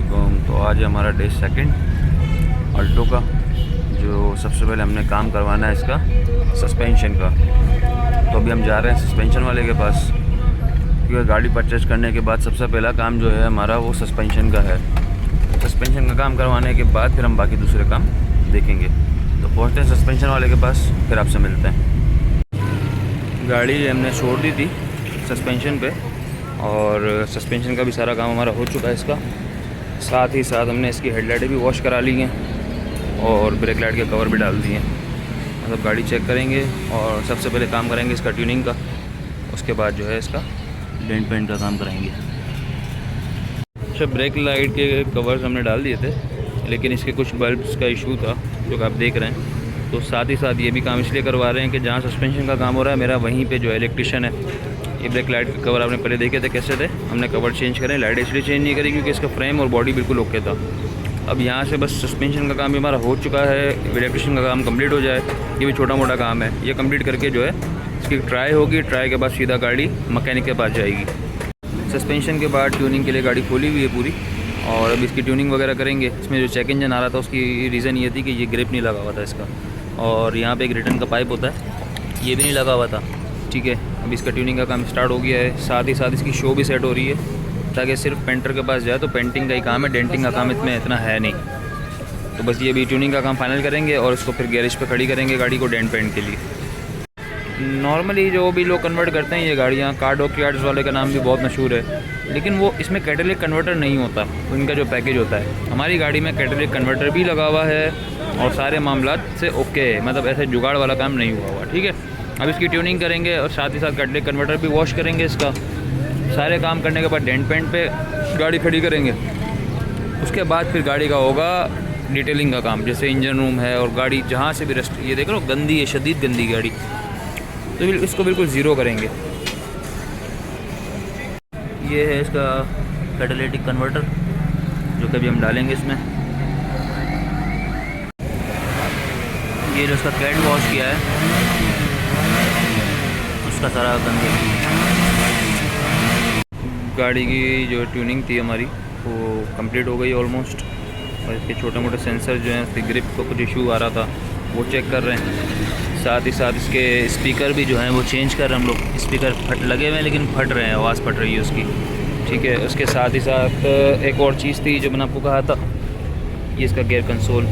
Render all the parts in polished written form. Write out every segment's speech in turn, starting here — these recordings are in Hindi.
वालेकुम। तो आज है हमारा डे सेकंड अल्टो का। जो सबसे पहले हमने काम करवाना है इसका सस्पेंशन का। तो अभी हम जा रहे हैं सस्पेंशन वाले के पास, क्योंकि गाड़ी परचेज करने के बाद सबसे पहला काम जो है हमारा वो सस्पेंशन का है। सस्पेंशन का काम करवाने के बाद फिर हम बाकी दूसरे काम देखेंगे। तो पहुँचते हैं सस्पेंशन वाले के पास, फिर आपसे मिलते हैं। गाड़ी हमने छोड़ दी थी सस्पेंशन पे और सस्पेंशन का भी सारा काम हमारा हो चुका है इसका। साथ ही साथ हमने इसकी हेडलाइटें भी वॉश करा ली हैं और ब्रेक लाइट के कवर भी डाल दिए हैं। मतलब गाड़ी चेक करेंगे और सबसे पहले काम करेंगे इसका ट्यूनिंग का, उसके बाद जो है इसका डेंट पेंट का काम करेंगे। अच्छा, ब्रेक लाइट के कवर्स हमने डाल दिए थे, लेकिन इसके कुछ बल्ब्स का इशू था जो आप देख रहे हैं। तो साथ ही साथ ये भी काम इसलिए करवा रहे हैं कि जहाँ सस्पेंशन का काम हो रहा है मेरा, वहीं पे जो इलेक्ट्रिशियन है, ये ब्रेक लाइट के कवर आपने पहले देखे थे कैसे थे, हमने कवर चेंज करें। लाइट इसलिए चेंज नहीं करी क्योंकि इसका फ्रेम और बॉडी बिल्कुल ओके था। अब यहाँ से बस सस्पेंशन का काम भी हमारा हो चुका है, इलेक्ट्रिशियन का काम कंप्लीट हो जाए। ये भी छोटा मोटा काम है, ये कंप्लीट करके जो है इसकी ट्राई होगी। ट्राई के बाद सीधा गाड़ी मैकेनिक के पास जाएगी। सस्पेंशन के बाद ट्यूनिंग के लिए गाड़ी खोली हुई है पूरी, और अब इसकी ट्यूनिंग वगैरह करेंगे। इसमें जो चेक इंजन आ रहा था उसकी रीज़न ये थी कि ये ग्रिप नहीं लगा हुआ था इसका, और यहाँ पे एक रिटर्न का पाइप होता है, ये भी नहीं लगा हुआ था। ठीक है, अब इसका ट्यूनिंग का काम स्टार्ट हो गया है। साथ ही साथ इसकी शो भी सेट हो रही है, ताकि सिर्फ पेंटर के पास जाए तो पेंटिंग का ही काम है, डेंटिंग का काम इसमें इतना है नहीं। तो बस ये भी ट्यूनिंग का काम फाइनल करेंगे और इसको फिर गैरेज पे खड़ी करेंगे गाड़ी को डेंट पेंट के लिए। नॉर्मली जो भी लोग कन्वर्ट करते हैं ये गाड़ियाँ, कार डॉकयार्ड्स वाले का नाम भी बहुत मशहूर है, लेकिन वो इसमें कैटेलिक कन्वर्टर नहीं होता, उनका जो पैकेज होता है। हमारी गाड़ी में कैटेलिक कन्वर्टर भी लगा हुआ है और सारे मामलात से ओके है, मतलब ऐसे जुगाड़ वाला काम नहीं हुआ हुआ। ठीक है, अब इसकी ट्यूनिंग करेंगे और साथ ही साथ कैटेलिक कन्वर्टर भी वॉश करेंगे इसका। सारे काम करने के बाद डेंट पेंट पे गाड़ी खड़ी करेंगे। उसके बाद फिर गाड़ी का होगा डिटेलिंग का काम, जैसे इंजन रूम है और गाड़ी जहाँ से भी रस्ट, ये देख लो गंदी है, शदीद गंदी गाड़ी, तो इसको बिल्कुल ज़ीरो करेंगे। ये है इसका कैटालिटिक कन्वर्टर जो कभी हम डालेंगे इसमें। ये जो इसका कैट वॉश किया है उसका सारा गंदी। गाड़ी की जो ट्यूनिंग थी हमारी वो कंप्लीट हो गई ऑलमोस्ट, और इसके छोटे मोटे सेंसर जो हैं, उसकी ग्रिप को कुछ इशू आ रहा था वो चेक कर रहे हैं। साथ ही साथ इसके स्पीकर भी जो हैं वो चेंज कर रहे हैं हम लोग। स्पीकर फट लगे हुए हैं लेकिन फट रहे हैं, आवाज़ फट रही है उसकी। ठीक है, उसके साथ ही साथ एक और चीज़ थी जो मैंने आपको कहा था, ये इसका गेयर कंसोल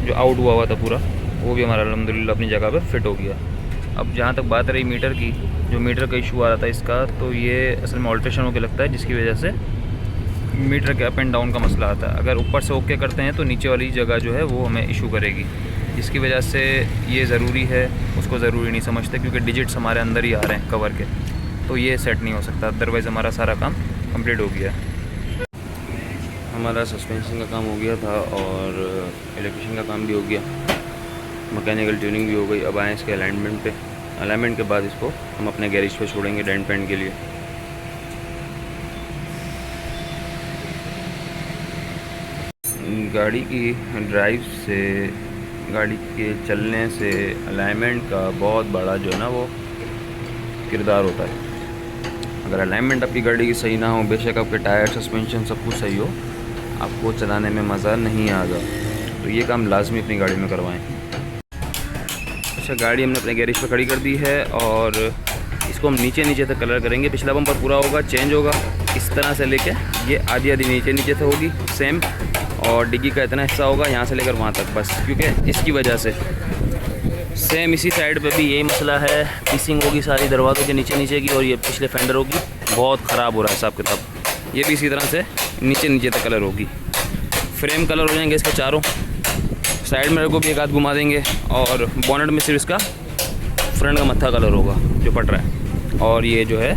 जो आउट हुआ था पूरा, वो भी हमारा अल्हम्दुलिल्लाह अपनी जगह पे फिट हो गया। अब जहाँ तक बात रही मीटर की, जो मीटर का इशू आ रहा था इसका, तो ये असल में ऑल्ट्रेशन होकर लगता है, जिसकी वजह से मीटर के अप एंड डाउन का मसला आता है। अगर ऊपर से ओके करते हैं तो नीचे वाली जगह जो है वो हमें इशू करेगी, जिसकी वजह से ये ज़रूरी है, उसको ज़रूरी नहीं समझते क्योंकि डिजिट्स हमारे अंदर ही आ रहे हैं कवर के, तो ये सेट नहीं हो सकता। अदरवाइज़ हमारा सारा काम कंप्लीट हो गया। हमारा सस्पेंशन का काम हो गया था और इलेक्ट्रिशियन का काम भी हो गया, मैकेनिकल ट्यूनिंग भी हो गई। अब आए इसके अलाइनमेंट पे। अलाइनमेंट के बाद इसको हम अपने गैरेज पे छोड़ेंगे डेंट पेंट के लिए। गाड़ी की ड्राइव से, गाड़ी के चलने से अलाइनमेंट का बहुत बड़ा जो है ना वो किरदार होता है। अगर अलाइनमेंट आपकी गाड़ी की सही ना हो, बेशक आपके टायर, सस्पेंशन सब कुछ सही हो, आपको चलाने में मज़ा नहीं आएगा। तो ये काम लाजमी अपनी गाड़ी में करवाएं। अच्छा, गाड़ी हमने अपने गैरेज पर खड़ी कर दी है और इसको हम नीचे नीचे तक कलर करेंगे। पिछला बम्पर पूरा होगा, चेंज होगा इस तरह से लेके, ये आधी आधी नीचे नीचे से होगी सेम, और डिग्गी का इतना हिस्सा होगा यहाँ से लेकर वहाँ तक बस, क्योंकि इसकी वजह से सेम इसी साइड पे भी यही मसला है। पीसिंग होगी सारी दरवाज़ों के नीचे नीचे की, और ये पिछले फेंडरों की बहुत ख़राब हो रहा है हिसाब किताब। ये भी इसी तरह से नीचे नीचे तक कलर होगी। फ्रेम कलर हो जाएंगे इसके चारों, साइड मिरर को भी एक आध घुमा देंगे, और बोनट में सिर्फ इसका फ्रंट का मत्था कलर होगा जो फट रहा है, और ये जो है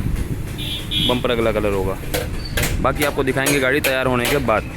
बम्पर अगला कलर होगा। बाकी आपको दिखाएंगे गाड़ी तैयार होने के बाद।